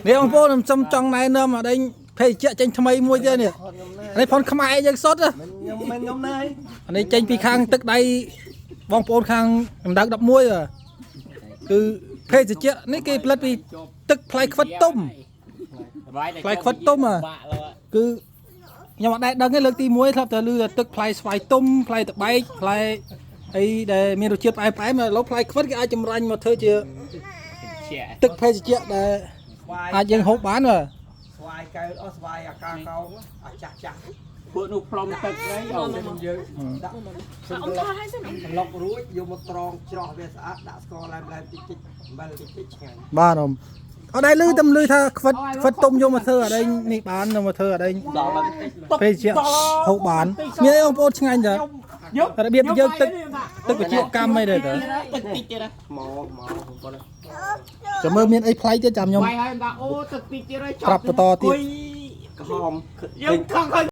នេះបងប្អូនខ្ញុំចង់ណែនាំឲ្យដេញភេទជ្ជៈចេញថ្មីមួយទៀតនេះនេះផនខ្មែរយើងសុទ្ធខ្ញុំណែអានេះចេញពីខាងទឹកដៃបងប្អូនខាងកម្ដៅ11គឺភេទជ្ជៈនេះគេផលិតពីទឹកផ្លែខ្វិតទុំផ្លែខ្វិតទុំគឺខ្ញុំអត់ដែរដឹងទេលើកទី1ធ្លាប់តែឮថាទឹកផ្លែស្វាយទុំផ្លែតបែកផ្លែអីដែលមានរសជាតិផ្អែមឥឡូវផ្លែខ្វិតគេអាចចម្រាញ់មកធ្វើជាទឹកភេទជ្ជៈដែលអាចយើងហូបបានបាទស្វាយកៅអស់ស្វាយអាកាកោអាចាស់ពួកនោះផ្លុំទឹកហ្នឹងយើងដាក់សម្លុករួចយកមកត្រងច្រោះវាស្អាតដាក់ស្ករឡែមតិចអំបិលតិចឆ្ងាញ់បាទអត់ដែរឮថាខ្វិតទុំយកមកធ្វើអីនេះបានយកមកធ្វើអីភេទជ្ជៈហូបបានមានអីបងប្អូនឆ្ងាញ់តើរបៀបយើងទឹកវិជ្ជាកម្មអីដែរតើទឹកតិចទៀតណាមកបងចាំមើលមានអីប្លែកទៀតចាំខ្ញុំបាយហើយអូទឹកតិចទៀតហើយប្រាប់បន្តទៀតក្រហមយើងខំ